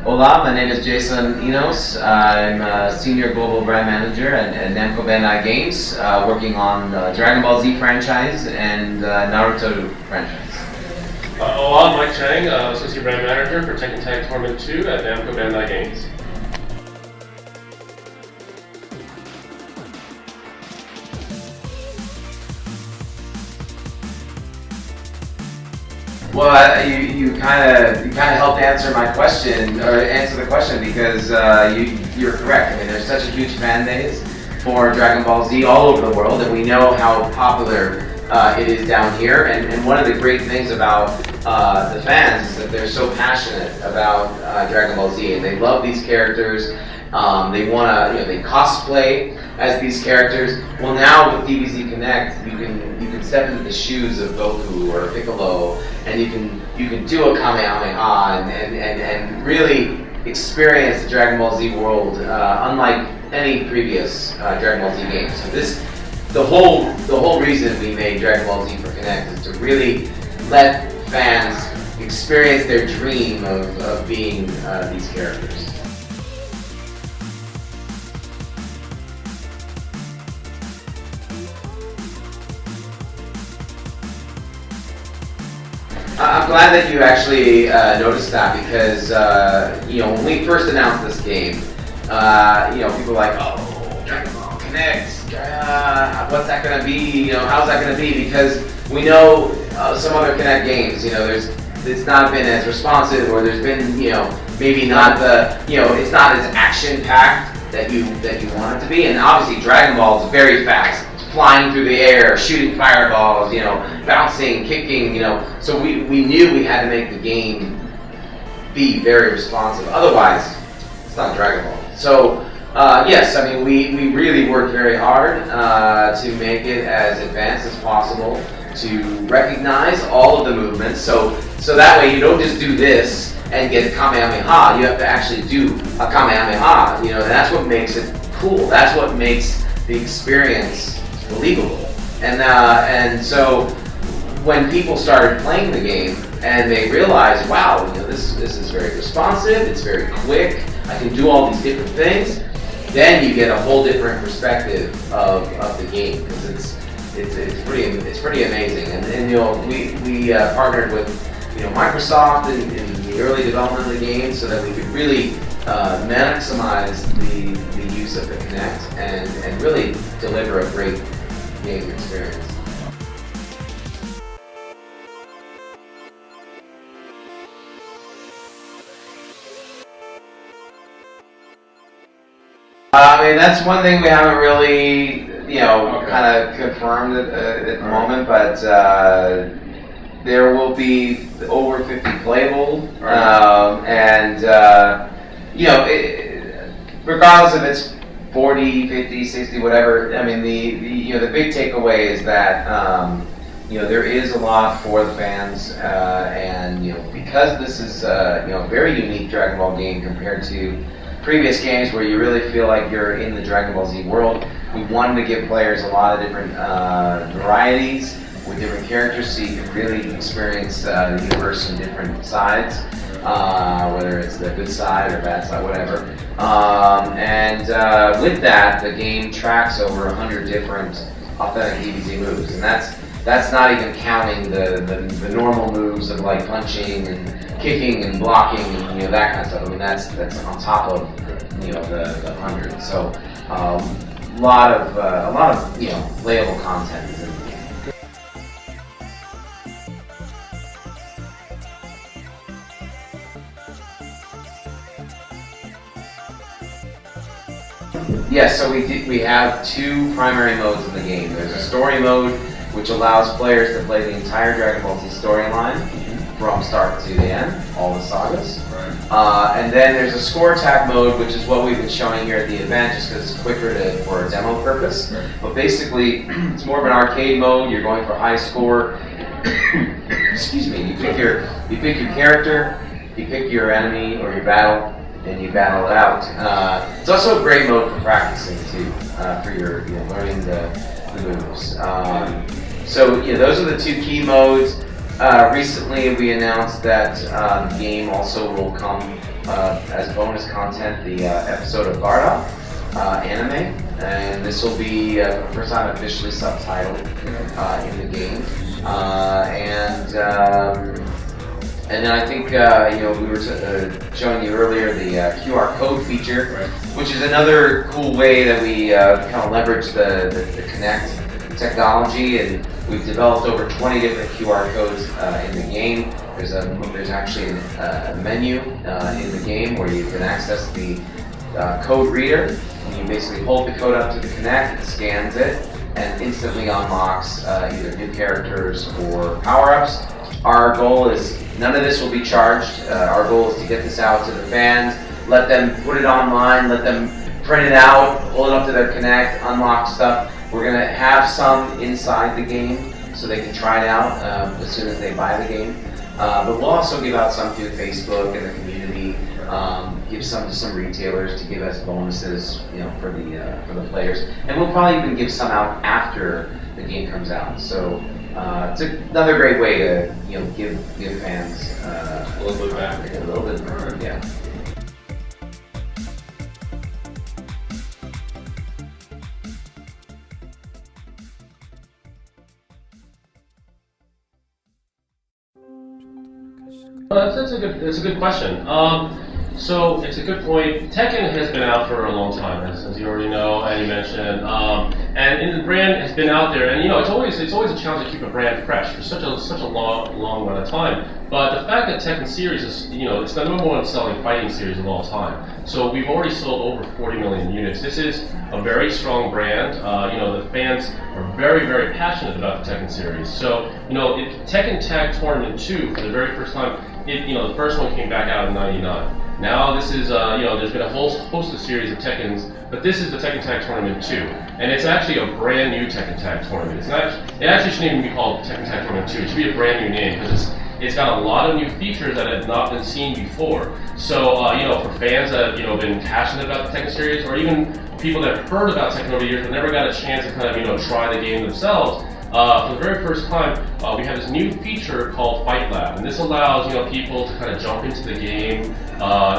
Hola, my name is Jason Enos. I'm a Senior Global Brand Manager at Namco Bandai Games, working on Dragon Ball Z franchise and Naruto franchise. Hola, Mike Chang, Associate Brand Manager for Tekken Tag Tournament 2 at Namco Bandai Games. Well, you kind of helped answer my question, or answer the question, because you're correct. I mean, there's such a huge fan base for Dragon Ball Z all over the world, and we know how popular it is down here. And one of the great things about the fans is that they're so passionate about Dragon Ball Z, and they love these characters. They want to, they cosplay as these characters. Well, now with DBZ Kinect, you can step into the shoes of Goku or Piccolo, and you can do a Kamehameha and really experience the Dragon Ball Z world unlike any previous Dragon Ball Z game. So the whole reason we made Dragon Ball Z for Kinect is to really let fans experience their dream of being these characters. I'm glad that you actually noticed that, because when we first announced this game, people were like, oh, Dragon Ball Kinect, what's that going to be? How's that going to be? Because we know some other Kinect games, it's not been as responsive, or there's been, maybe not it's not as action-packed that you want it to be. And obviously Dragon Ball is very fast, flying through the air, shooting fireballs, bouncing, kicking, So we knew we had to make the game be very responsive. Otherwise, it's not Dragon Ball. So yes, I mean we really worked very hard to make it as advanced as possible, to recognize all of the movements. So that way you don't just do this and get Kamehameha. You have to actually do a Kamehameha. And that's what makes it cool. That's what makes the experience believable. And so when people started playing the game and they realized, wow, this is very responsive, it's very quick, I can do all these different things, then you get a whole different perspective of the game, because it's pretty amazing. And we partnered with Microsoft in the early development of the game, so that we could really maximize the use of the Kinect and really deliver a great game experience. I mean, that's one thing we haven't really, kind of confirmed at the moment, but there will be over 50 playable, regardless if it's 40, 50, 60, whatever. I mean, the big takeaway is that there is a lot for the fans, and because this is a very unique Dragon Ball game compared to previous games where you really feel like you're in the Dragon Ball Z world, we wanted to give players a lot of different varieties with different characters, so you can really experience the universe in different sides, whether it's the good side or bad side, whatever. With that, the game tracks over 100 different authentic DBZ moves, and that's not even counting the normal moves of like punching and kicking and blocking and that kind of stuff. I mean, that's on top of the 100. So a lot of playable content is in the game. Yes, so we have two primary modes in the game. There's a story mode, which allows players to play the entire Dragon Ball Z storyline from start to the end, all the sagas. Right. And then there's a score attack mode, which is what we've been showing here at the event, just because it's quicker for a demo purpose. Right. But basically, it's more of an arcade mode. You're going for high score. Excuse me. You pick your character, you pick your enemy or your battle, and you battle it out. It's also a great mode for practicing too, for your learning the moves. So those are the two key modes. Recently we announced that the game also will come as bonus content the episode of Bardock anime, and this will be for the first time officially subtitled in the game. And then I think we were showing you earlier the QR code feature, which is another cool way that we kind of leverage the Kinect technology, and we've developed over 20 different QR codes in the game. There's actually a menu in the game where you can access the code reader, and you basically hold the code up to the Kinect, it scans it, and instantly unlocks either new characters or power-ups. Our goal is none of this will be charged. Our goal is to get this out to the fans, let them put it online, let them print it out, hold it up to their Kinect, unlock stuff. We're going to have some inside the game so they can try it out as soon as they buy the game. But we'll also give out some through Facebook and the community, give some to some retailers to give us bonuses, for the players. And we'll probably even give some out after the game comes out. So it's another great way to give fans a little bit back. A little bit more, yeah. That's a good question. So it's a good point. Tekken has been out for a long time, as you already know, and you mentioned, and the brand has been out there. And it's always a challenge to keep a brand fresh for such a long run of time. But the fact that Tekken series is, it's the number one selling fighting series of all time. So we've already sold over 40 million units. This is a very strong brand. The fans are very, very passionate about the Tekken series. So Tekken Tag Tournament 2 for the very first time. The first one came back out in '99. Now this is, there's been a whole host of series of Tekkens, but this is the Tekken Tag Tournament 2, and it's actually a brand new Tekken Tag Tournament. It actually shouldn't even be called Tekken Tag Tournament 2. It should be a brand new name because it's got a lot of new features that have not been seen before. So, for fans that have, been passionate about the Tekken series, or even people that have heard about Tekken over the years but never got a chance to kind of, try the game themselves. For the very first time, we have this new feature called Fight Lab, and this allows people to kind of jump into the game,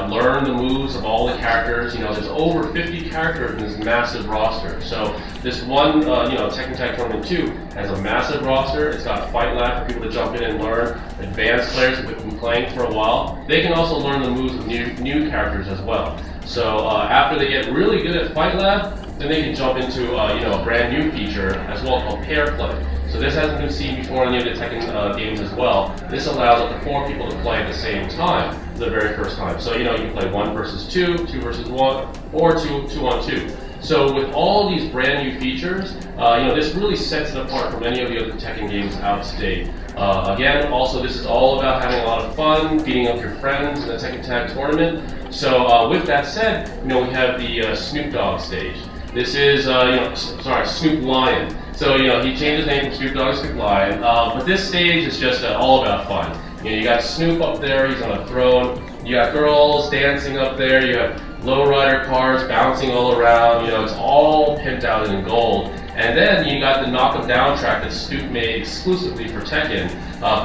learn the moves of all the characters. There's over 50 characters in this massive roster. So this one, Tekken Tag Tournament 2 has a massive roster. It's got Fight Lab for people to jump in and learn. Advanced players who have been playing for a while, they can also learn the moves of new characters as well. So after they get really good at Fight Lab, then they can jump into a brand new feature as well called pair play. So this hasn't been seen before in any of the Tekken games as well. This allows up to 4 people to play at the same time for the very first time. So you can play 1 versus 2, 2 versus 1, or 2 on 2. So with all these brand new features, this really sets it apart from any of the other Tekken games out to date. Again, also this is all about having a lot of fun, beating up your friends in the Tekken Tag Tournament. So with that said, we have the Snoop Dogg stage. This is, Snoop Lion. So, he changed his name from Snoop Dogg to Snoop Lion. But this stage is just all about fun. You got Snoop up there, he's on a throne. You got girls dancing up there. You have lowrider cars bouncing all around. It's all pimped out in gold. And then you got the Knock 'em Down track that Snoop made exclusively for Tekken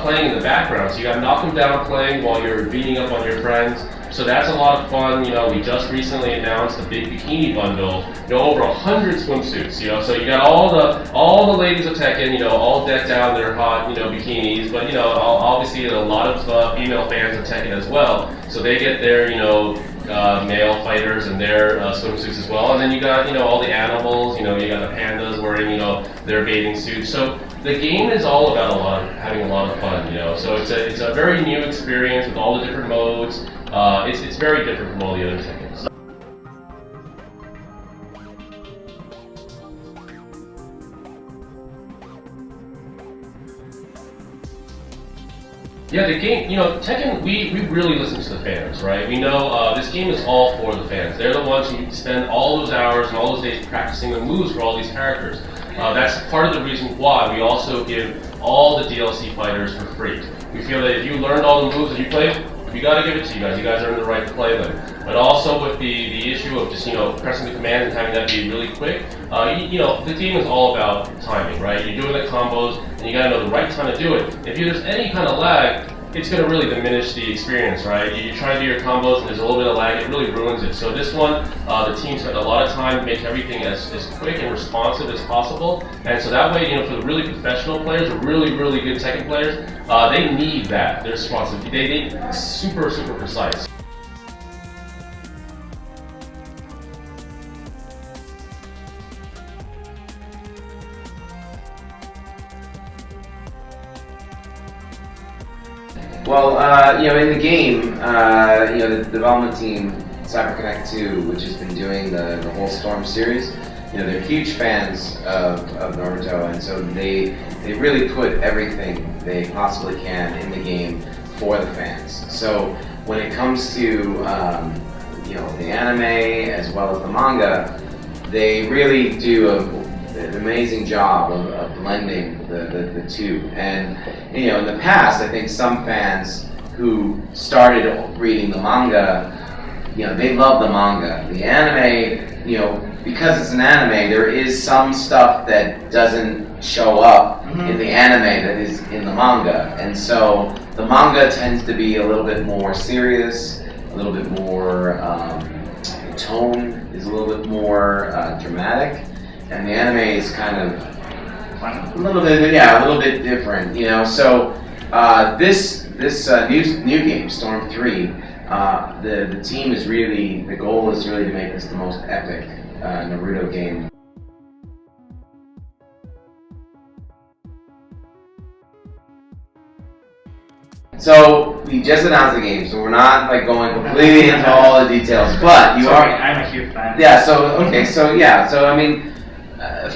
playing in the background. So you got Knock 'em Down playing while you're beating up on your friends. So that's a lot of fun. We just recently announced a big bikini bundle. Over 100 swimsuits. So you got all the ladies of Tekken, all decked out in their hot, bikinis. But obviously a lot of female fans of Tekken as well. So they get their, male fighters and their swimsuits as well. And then you got, all the animals. You got the pandas wearing, their bathing suits. So the game is all about having a lot of fun. So it's a very new experience with all the different modes. It's very different from all the other Tekkens. Yeah, the game, Tekken, we really listen to the fans, right? We know this game is all for the fans. They're the ones who spend all those hours and all those days practicing the moves for all these characters. That's part of the reason why we also give all the DLC fighters for free. We feel that if you learned all the moves that you played, we got to give it to you guys. You guys earn the right to play them. But also with the issue of just pressing the command and having that be really quick, the game is all about timing, right? You're doing the combos and you got to know the right time to do it. If there's any kind of lag, it's going to really diminish the experience, right? You try to do your combos and there's a little bit of lag, it really ruins it. So this one, the team spent a lot of time to make everything as quick and responsive as possible. And so that way, for the really professional players, the really good Tekken players, they need that. They're responsive. They need super precise. Well, in the game, the development team, Cyber 2, which has been doing the whole Storm series, they're huge fans of Naruto, and so they really put everything they possibly can in the game for the fans. So when it comes to the anime as well as the manga, they really do an amazing job of blending the two. And in the past, I think some fans who started reading the manga, they love the manga. The anime, because it's an anime, there is some stuff that doesn't show up in the anime that is in the manga. And so the manga tends to be a little bit more serious, a little bit more, the tone is a little bit more dramatic. And the anime is kind of a little bit different, So this new game, Storm 3, the team is really, the goal is really to make this the most epic Naruto game. So we just announced the game, so we're not going completely into all the details, but you are. I'm a huge fan. Yeah.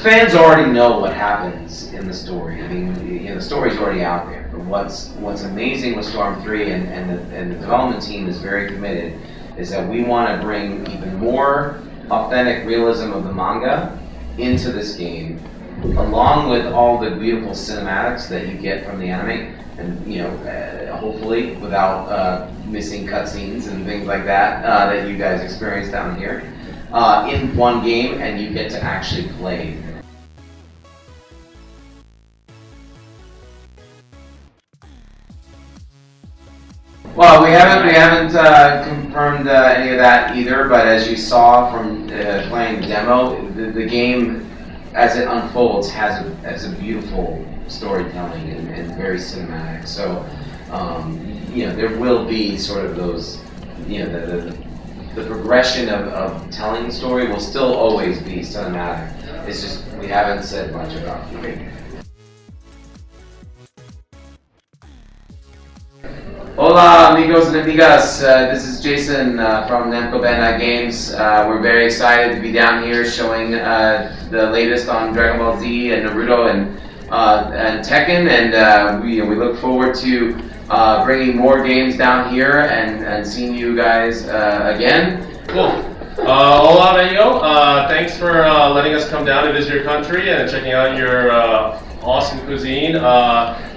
Fans already know what happens in the story. I mean, the story's already out there. But what's amazing with Storm 3 and the development team is very committed is that we want to bring even more authentic realism of the manga into this game, along with all the beautiful cinematics that you get from the anime, and hopefully without missing cutscenes and things like that that you guys experience down here. In one game, and you get to actually play. Well, we haven't confirmed any of that either. But as you saw from playing the demo, the game, as it unfolds, has a beautiful storytelling and very cinematic. So, there will be sort of those, the progression of telling the story will still always be cinematic. It's just we haven't said much about it. Hola amigos and amigas, this is Jason from Namco Bandai Games. We're very excited to be down here showing the latest on Dragon Ball Z and Naruto and Tekken, and we look forward to bringing more games down here and seeing you guys again. Cool. Hola, Mexico. Thanks for letting us come down to visit your country and checking out your awesome cuisine.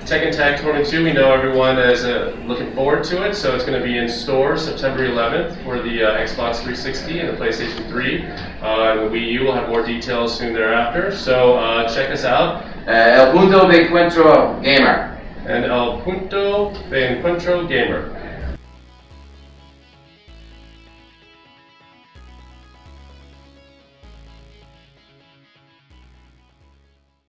Tekken Tag Tournament 2, we know everyone is looking forward to it, so it's going to be in stores September 11th for the Xbox 360 and the PlayStation 3. And the Wii U will have more details soon thereafter, so check us out. El punto de encuentro gamer. And El punto de encuentro gamer.